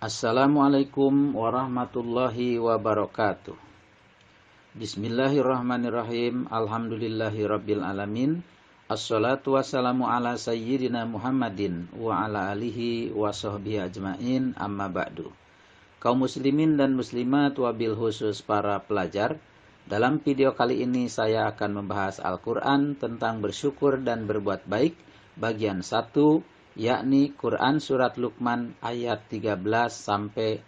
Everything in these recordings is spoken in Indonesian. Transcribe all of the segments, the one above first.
Assalamualaikum warahmatullahi wabarakatuh. Bismillahirrahmanirrahim. Alhamdulillahirabbil alamin. Assalatu wassalamu ala sayyidina Muhammadin wa ala alihi wa sahbihi ajmain, amma ba'du. Kaum muslimin dan muslimat, wabil khusus para pelajar, dalam video kali ini saya akan membahas Al-Quran tentang bersyukur dan berbuat baik, bagian 1, yakni Quran Surat Luqman ayat 13-14.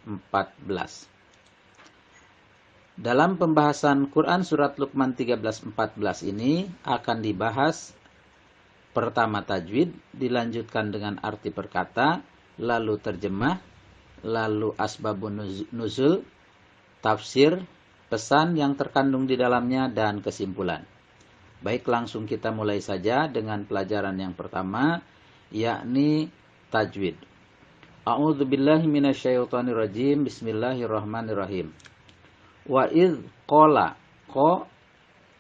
Dalam pembahasan Quran Surat Luqman 13-14 ini akan dibahas pertama tajwid, dilanjutkan dengan arti perkata, lalu terjemah, lalu asbabun nuzul, tafsir, pesan yang terkandung di dalamnya, dan kesimpulan. Baik, langsung kita mulai saja dengan pelajaran yang pertama, yakni tajwid. A'udzubillahi minasyaitonirrajim. Bismillahirrahmanirrahim. Wa idz qala, ko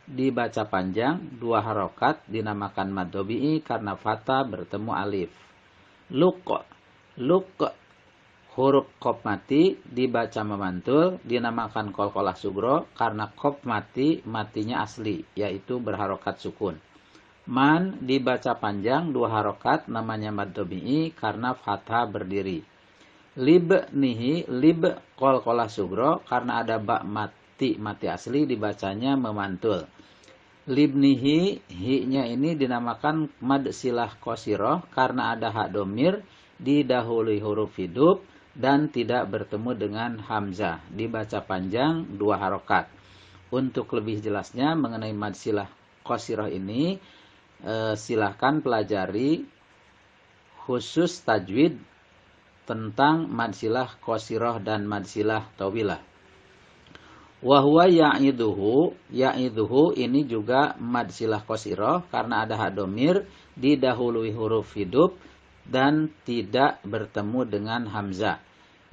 dibaca panjang, 2 harokat, dinamakan mad tabi'i karena fatha bertemu alif. Luq huruf qaf mati dibaca memantul, dinamakan qalqalah sugro karena qaf mati, matinya asli, yaitu berharokat sukun. Man dibaca panjang, 2 harokat, namanya mad tabi'i karena fathah berdiri. Lib nihi, lib qalqalah sugro karena ada ba mati asli, dibacanya memantul. Lib nihi, hi-nya ini dinamakan mad silah qasiroh karena ada hak domir didahului huruf hidup dan tidak bertemu dengan hamzah, dibaca panjang 2 harokat. Untuk lebih jelasnya mengenai mad silah qasiroh ini, silahkan pelajari khusus tajwid tentang madsilah qasiroh dan madsilah tawilah. Wahwa ya'iduhu, ya'iduhu ini juga madsilah qasiroh karena ada hak domir didahului huruf hidup dan tidak bertemu dengan hamzah.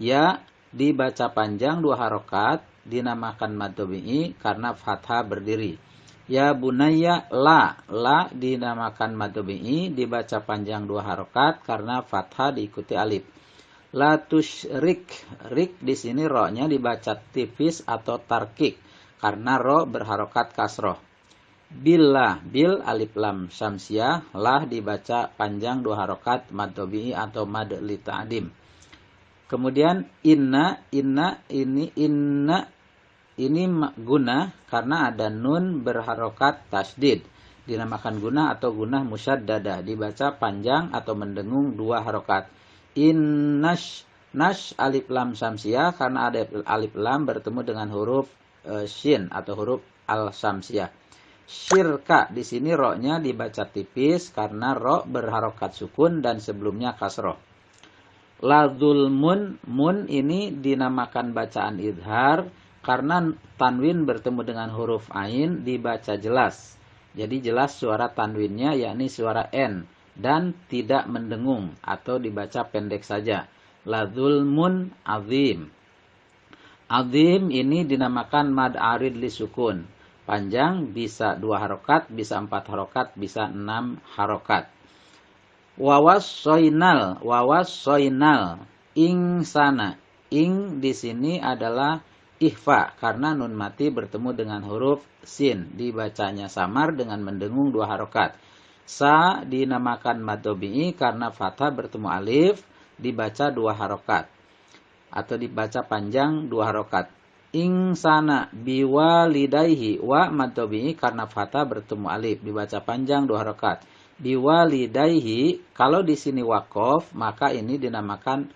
Ya dibaca panjang 2 harokat, dinamakan mad tabi'i karena fathah berdiri. Ya bunayya, la dinamakan mad tabi'i, dibaca panjang 2 harokat karena fathah diikuti alif. La tusyrik, rik di sini ro-nya dibaca tipis atau tarkik karena ro berharokat kasroh. Billah, bil alif lam syamsiyah, lah dibaca panjang 2 harokat mad tabi'i atau mad li ta'dim. Kemudian inna ini gunah karena ada nun berharokat tasdid, dinamakan gunah atau gunah musyaddadah, dibaca panjang atau mendengung 2 harokat. Nash alif lam syamsiyah karena ada alif lam bertemu dengan huruf shin atau huruf al syamsiyah. Syirka di sini ro-nya dibaca tipis karena ro berharokat sukun dan sebelumnya kasroh. Ladzulmun, mun ini dinamakan bacaan idhar karena tanwin bertemu dengan huruf ain, dibaca jelas. Jadi jelas suara tanwinnya, yakni suara n, dan tidak mendengung atau dibaca pendek saja. La zulmun azim. Azim ini dinamakan mad arid li sukun. Panjang bisa 2 harokat, bisa 4 harokat, bisa 6 harokat. Wawas soinal, ing sana. Ing di sini adalah ikhfa karena nun mati bertemu dengan huruf sin, dibacanya samar dengan mendengung 2 harokat. Sa dinamakan mad tabi'i karena fathah bertemu alif, dibaca 2 harokat atau dibaca panjang 2 harokat. Insana biwalidaihi, wa mad tabi'i karena fathah bertemu alif, dibaca panjang 2 harokat. Biwalidaihi, kalau di sini waqaf maka ini dinamakan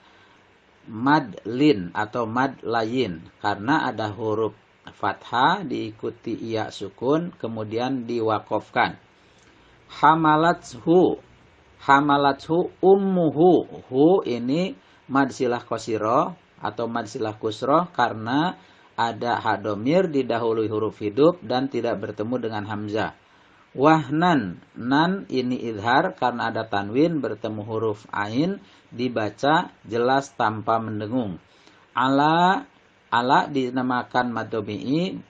mad lin atau mad layin karena ada huruf fathah diikuti iya sukun kemudian diwaqafkan. Hamalathu ummuhu, hu ini mad silah qasiroh atau mad silah kusroh karena ada hak domir didahului huruf hidup dan tidak bertemu dengan hamzah. Wahnan, nan ini idhar karena ada tanwin bertemu huruf ain, dibaca jelas tanpa mendengung. Ala dinamakan mad tabi'i,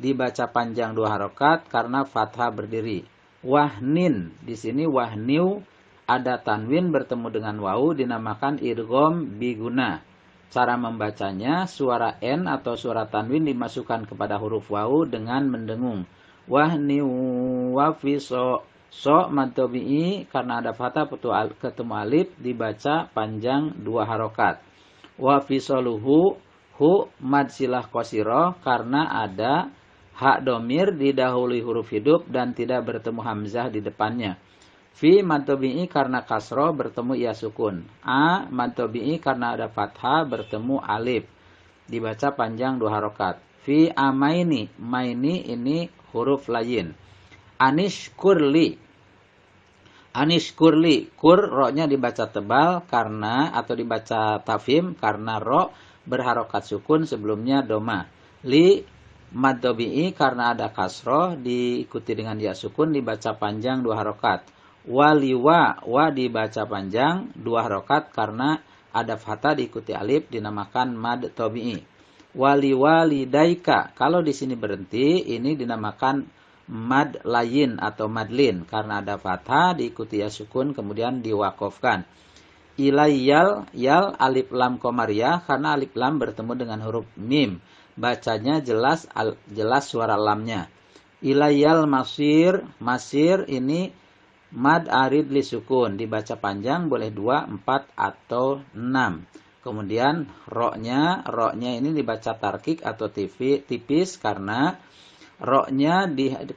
dibaca panjang 2 harokat karena fathah berdiri. Wahnin, di sini wahniu ada tanwin bertemu dengan wawu, dinamakan idgham biguna. Cara membacanya, suara N atau suara tanwin dimasukkan kepada huruf wawu dengan mendengung. Wahni wafiso. So mad tabi'i karena ada fathah ketemu alif dibaca panjang 2 harokat. Wafisoluhu hu mad silah qasirah karena ada hak domir didahului huruf hidup dan tidak bertemu hamzah di depannya. Fi mad tabi'i karena kasroh bertemu ia sukun. A mad tabi'i karena ada fathah bertemu alif dibaca panjang 2 harokat. Fi amaini, maini ini huruf layin. Anishkurli. Anishkurli, kur ro-nya dibaca tebal karena atau dibaca tafhim karena ro berharokat sukun sebelumnya doma. Li mad tabi'i karena ada kasroh diikuti dengan ya sukun dibaca panjang 2 harokat. Waliwa, wa dibaca panjang 2 harokat karena ada fathah diikuti alif dinamakan mad tabi'i. Waliwalidaika, kalau di sini berhenti ini dinamakan mad layin atau madlin karena ada fathah diikuti ya sukun kemudian diwakofkan. Ilayyal, yal alif lam komariah karena alif lam bertemu dengan huruf mim. Bacanya jelas suara lamnya. Ilayyal masir, masir ini mad arid li sukun dibaca panjang boleh 2, 4 atau 6. Kemudian ro-nya ini dibaca tarkik atau tipis karena ro-nya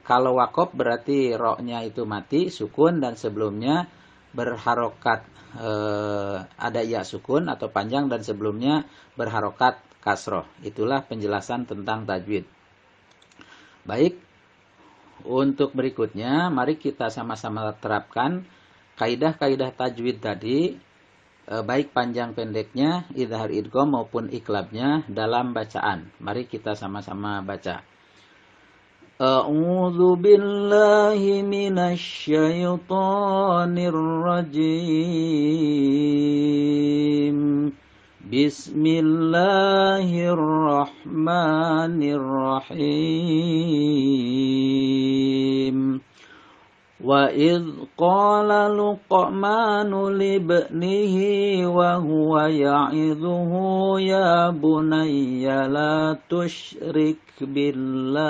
kalau wakof berarti ro-nya itu mati sukun dan sebelumnya berharokat ada ya sukun atau panjang dan sebelumnya berharokat kasroh. Itulah penjelasan tentang tajwid. Baik, untuk berikutnya mari kita sama-sama terapkan kaidah-kaidah tajwid tadi baik panjang pendeknya, idhar idgham maupun iklabnya dalam bacaan. Mari kita sama-sama baca. A'udzu billahi minasy syaithanir rajim. Bismillahirrahmanirrahim. Wa idh qala Luqmanu libnihi wa huwa ya'idhuhu ya bunayya la tusyrik billah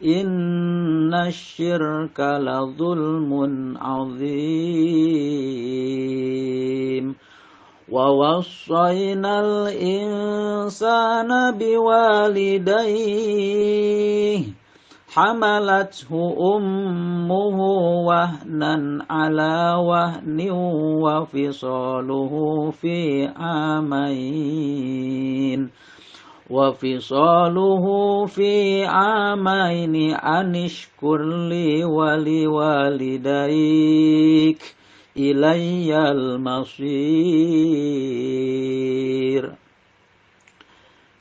inna syirka la zulmun azim. Wa wassaynal insana biwalidayhi hamalathu ummuhu wahnan ala wahnin wa fisaluhu fi amain anishkur li wa liwalidayk ilayyal masir.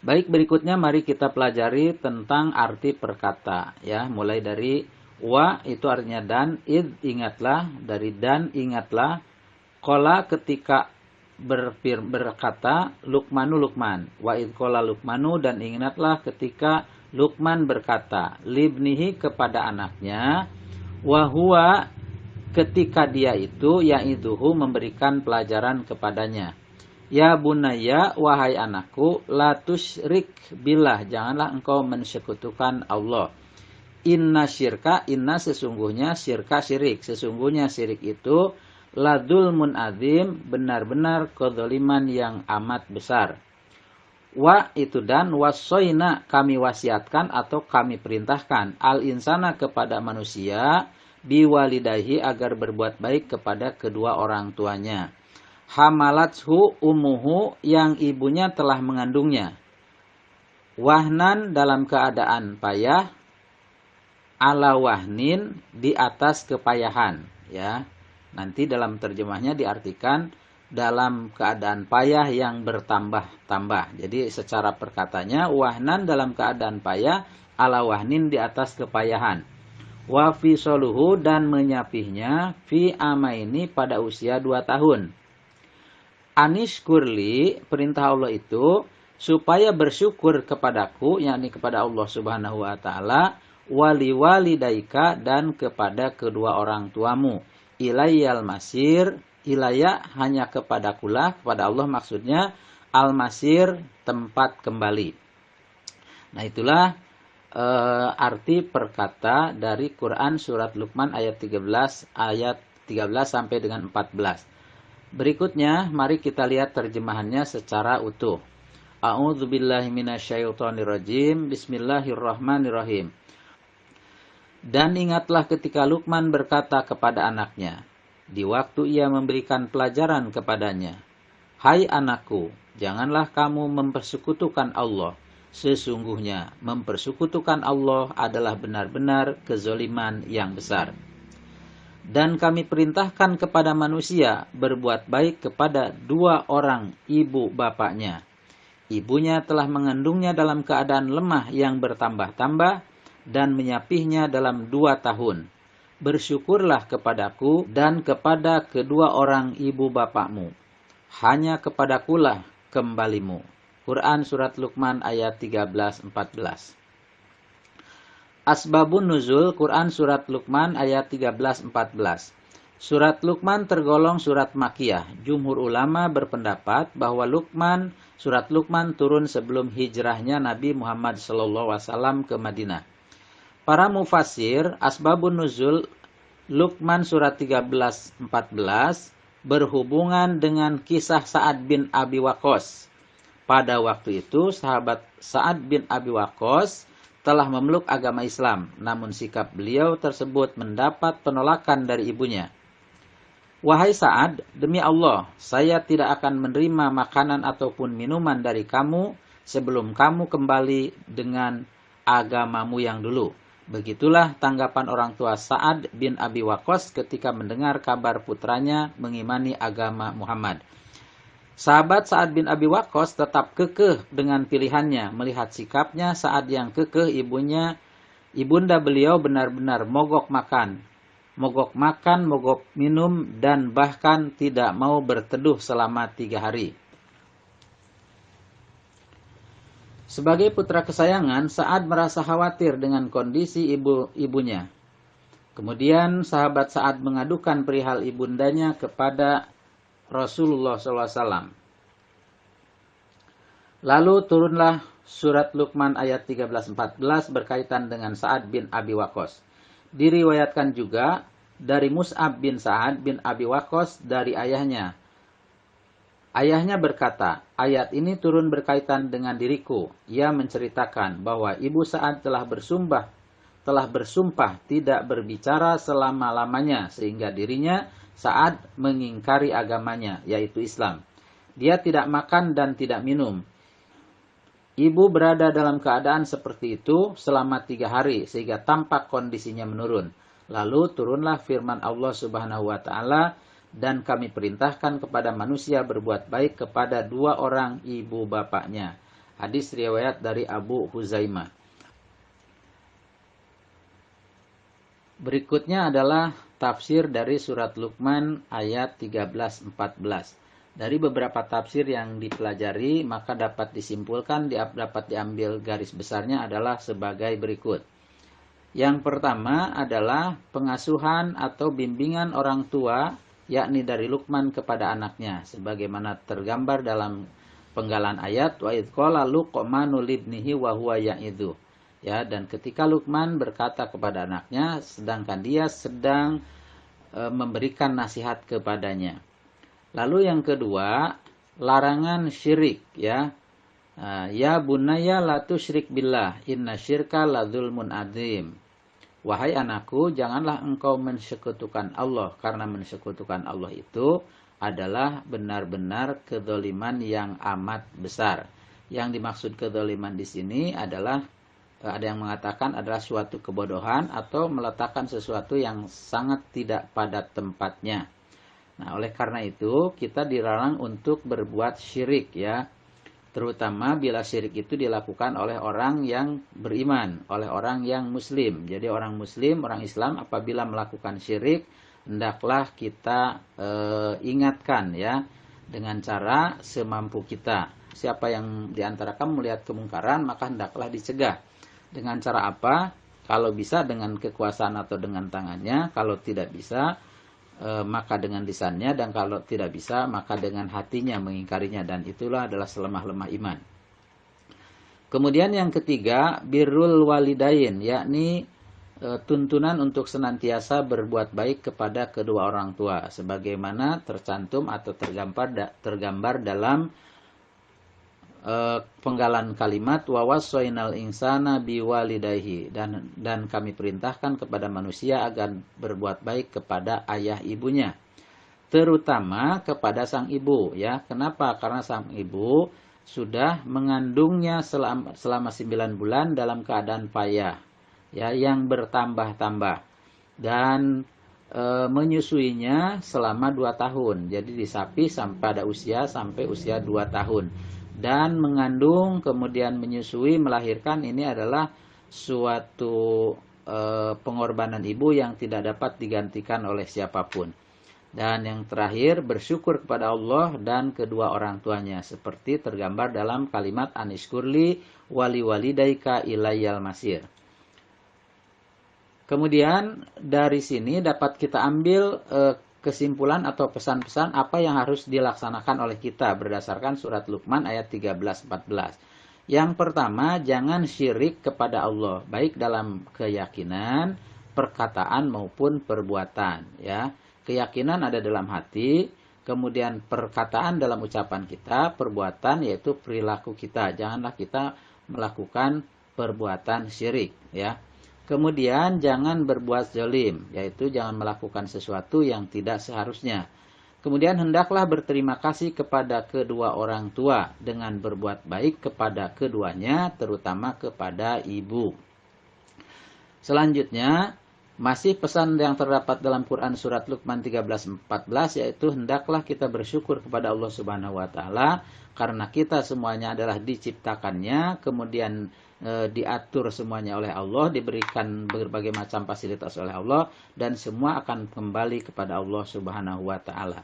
Baik, berikutnya mari kita pelajari tentang arti perkata ya, mulai dari wa itu artinya dan, id ingatlah, dari dan ingatlah, qala ketika berkata, Luqmanu Luqman, wa id qala Luqmanu dan ingatlah ketika Luqman berkata, libnihi kepada anaknya, wa huwa ketika dia itu ya'iduhu memberikan pelajaran kepadanya. Ya bunaya, wahai anakku, la tusyrik billah, janganlah engkau mensekutukan Allah. Inna syirka, inna sesungguhnya, syirka syirik, sesungguhnya syirik itu, la dzulmun azim, benar-benar kezaliman yang amat besar. Wa itu dan, wassoina kami wasiatkan atau kami perintahkan, al insana kepada manusia, biwalidahi agar berbuat baik kepada kedua orang tuanya. Hamalathu ummuhu yang ibunya telah mengandungnya. Wahnan dalam keadaan payah, ala wahnin di atas kepayahan ya. Nanti dalam terjemahnya diartikan dalam keadaan payah yang bertambah-tambah. Jadi secara perkatanya wahnan dalam keadaan payah, ala wahnin di atas kepayahan. Wa fisoluhu dan menyapihnya fi amaini pada usia 2 tahun. Anishkurli, perintah Allah itu supaya bersyukur kepadaku, yakni kepada Allah Subhanahu wa taala, waliwalidaika dan kepada kedua orang tuamu. Ilayyal masir, Ilaya hanya kepadakulah, kepada Allah maksudnya, al-masir tempat kembali. Nah itulah arti perkata dari Quran surat Luqman ayat 13 sampai dengan 14. Berikutnya mari kita lihat terjemahannya secara utuh. A'udzubillahi minasyaitonirrajim. Bismillahirrahmanirrahim. Dan ingatlah ketika Luqman berkata kepada anaknya, di waktu ia memberikan pelajaran kepadanya, "Hai anakku, janganlah kamu mempersekutukan Allah. Sesungguhnya mempersekutukan Allah adalah benar-benar kezoliman yang besar. Dan kami perintahkan kepada manusia berbuat baik kepada dua orang ibu bapaknya. Ibunya telah mengandungnya dalam keadaan lemah yang bertambah-tambah dan menyapihnya dalam 2 tahun. Bersyukurlah kepadaku dan kepada kedua orang ibu bapakmu. Hanya kepadakulah kembalimu." Quran Surat Luqman ayat 13-14. Asbabun Nuzul Quran Surat Luqman ayat 13-14. Surat Luqman tergolong surat Makkiyah. Jumhur ulama berpendapat bahwa Surat Luqman turun sebelum hijrahnya Nabi Muhammad SAW ke Madinah. Para mufassir, Asbabun Nuzul Luqman Surat 13-14 berhubungan dengan kisah Sa'ad bin Abi Waqqas. Pada waktu itu, sahabat Sa'ad bin Abi Waqqas telah memeluk agama Islam, namun sikap beliau tersebut mendapat penolakan dari ibunya. "Wahai Sa'ad, demi Allah, saya tidak akan menerima makanan ataupun minuman dari kamu sebelum kamu kembali dengan agamamu yang dulu." Begitulah tanggapan orang tua Sa'ad bin Abi Waqqas ketika mendengar kabar putranya mengimani agama Muhammad. Sahabat Sa'ad bin Abi Waqqas tetap kekeh dengan pilihannya. Melihat sikapnya Sa'ad yang kekeh, ibunda beliau benar-benar mogok makan, mogok minum, dan bahkan tidak mau berteduh selama 3 hari. Sebagai putra kesayangan, Sa'ad merasa khawatir dengan kondisi ibunya. Kemudian sahabat Sa'ad mengadukan perihal ibundanya kepada Rasulullah SAW. Lalu turunlah surat Luqman ayat 13-14 berkaitan dengan Sa'ad bin Abi Waqqas. Diriwayatkan juga dari Mus'ab bin Sa'ad bin Abi Waqqas dari ayahnya. Ayahnya berkata, ayat ini turun berkaitan dengan diriku. Ia menceritakan bahwa ibu Sa'ad telah bersumpah tidak berbicara selama-lamanya sehingga dirinya Sa'ad mengingkari agamanya, yaitu Islam. Dia tidak makan dan tidak minum. Ibu berada dalam keadaan seperti itu selama 3 hari, sehingga tampak kondisinya menurun. Lalu turunlah firman Allah Subhanahu wa Ta'ala, dan kami perintahkan kepada manusia berbuat baik kepada 2 orang ibu bapaknya. Hadis riwayat dari Abu Huzaimah. Berikutnya adalah tafsir dari surat Luqman ayat 13-14. Dari beberapa tafsir yang dipelajari, maka dapat disimpulkan, dapat diambil garis besarnya adalah sebagai berikut. Yang pertama adalah pengasuhan atau bimbingan orang tua, yakni dari Luqman kepada anaknya, sebagaimana tergambar dalam penggalan ayat, wa idh qala Luqmanu libnihi wa huwa ya'idhu. Ya, dan ketika Luqman berkata kepada anaknya, sedangkan dia sedang memberikan nasihat kepadanya. Lalu yang kedua, larangan syirik, ya. Ya bunaya la tusyrik billah, inna syirka la dzulmun adzim. Wahai anakku, janganlah engkau mensekutukan Allah, karena mensekutukan Allah itu adalah benar-benar kedzaliman yang amat besar. Yang dimaksud kedzaliman di sini adalah ada yang mengatakan adalah suatu kebodohan atau meletakkan sesuatu yang sangat tidak pada tempatnya. Nah, oleh karena itu kita dilarang untuk berbuat syirik, ya. Terutama bila syirik itu dilakukan oleh orang yang beriman, oleh orang yang muslim. Jadi orang muslim, orang Islam apabila melakukan syirik, hendaklah kita ingatkan, ya, dengan cara semampu kita. Siapa yang diantara kamu melihat kemungkaran, maka hendaklah dicegah. Dengan cara apa? Kalau bisa dengan kekuasaan atau dengan tangannya. Kalau tidak bisa, maka dengan lisannya, dan kalau tidak bisa maka dengan hatinya mengingkarinya, dan itulah adalah selemah-lemah iman. Kemudian yang ketiga, birrul walidain, yakni tuntunan untuk senantiasa berbuat baik kepada kedua orang tua, sebagaimana tercantum atau tergambar dalam penggalan kalimat wa wassaynal insana biwalidayhi, dan kami perintahkan kepada manusia agar berbuat baik kepada ayah ibunya, terutama kepada sang ibu, ya. Kenapa? Karena sang ibu sudah mengandungnya selama 9 bulan dalam keadaan payah, ya, yang bertambah-tambah, dan menyusuinya selama 2 tahun. Jadi disapi sampai usia 2 tahun. Dan mengandung kemudian menyusui melahirkan, ini adalah suatu pengorbanan ibu yang tidak dapat digantikan oleh siapapun. Dan yang terakhir, bersyukur kepada Allah dan kedua orang tuanya, seperti tergambar dalam kalimat anishkurli wali walidaika ilayyal masir. Kemudian dari sini dapat kita ambil kesimpulan atau pesan-pesan apa yang harus dilaksanakan oleh kita berdasarkan surat Luqman ayat 13-14. Yang pertama, jangan syirik kepada Allah, baik dalam keyakinan, perkataan maupun perbuatan, ya. Keyakinan ada dalam hati, kemudian perkataan dalam ucapan kita, perbuatan yaitu perilaku kita. Janganlah kita melakukan perbuatan syirik, ya. Kemudian jangan berbuat zalim, yaitu jangan melakukan sesuatu yang tidak seharusnya. Kemudian hendaklah berterima kasih kepada kedua orang tua dengan berbuat baik kepada keduanya, terutama kepada ibu. Selanjutnya, masih pesan yang terdapat dalam Quran surat Luqman 13-14, yaitu hendaklah kita bersyukur kepada Allah Subhanahu wa taala karena kita semuanya adalah diciptakannya, kemudian diatur semuanya oleh Allah, diberikan berbagai macam fasilitas oleh Allah, dan semua akan kembali kepada Allah Subhanahu wa taala.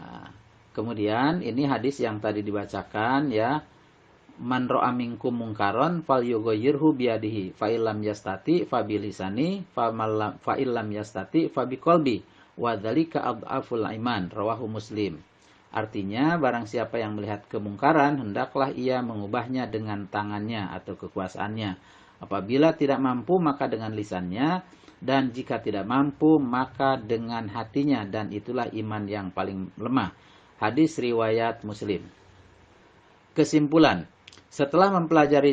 Nah, kemudian ini hadis yang tadi dibacakan, ya. Man ra'a minkum mungkaron falyughayyirhu biyadihi fa illam yastati fa bilisani fa illam yastati fa biqalbi wa dzalika adhaful iman, rawahu Muslim. Artinya, barang siapa yang melihat kemungkaran, hendaklah ia mengubahnya dengan tangannya atau kekuasaannya. Apabila tidak mampu, maka dengan lisannya, dan jika tidak mampu, maka dengan hatinya, dan itulah iman yang paling lemah. Hadis riwayat Muslim. Kesimpulan, setelah mempelajari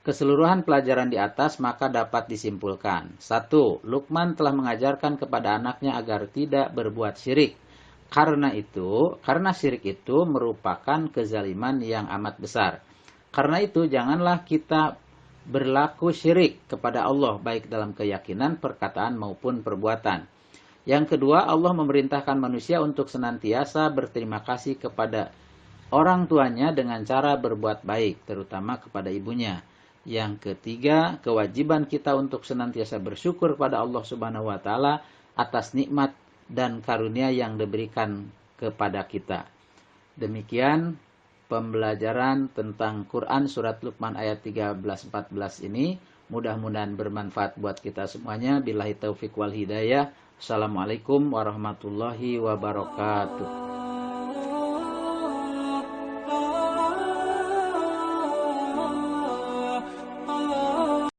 keseluruhan pelajaran di atas, maka dapat disimpulkan. 1. Luqman telah mengajarkan kepada anaknya agar tidak berbuat syirik. Karena syirik itu merupakan kezaliman yang amat besar. Karena itu janganlah kita berlaku syirik kepada Allah, baik dalam keyakinan, perkataan maupun perbuatan. Yang kedua, Allah memerintahkan manusia untuk senantiasa berterima kasih kepada orang tuanya dengan cara berbuat baik, terutama kepada ibunya. Yang ketiga, kewajiban kita untuk senantiasa bersyukur kepada Allah Subhanahu wa taala atas nikmat dan karunia yang diberikan kepada kita. Demikian pembelajaran tentang Quran surat Luqman ayat 13-14 ini. Mudah-mudahan bermanfaat buat kita semuanya. Billahi taufik wal hidayah. Assalamualaikum warahmatullahi wabarakatuh.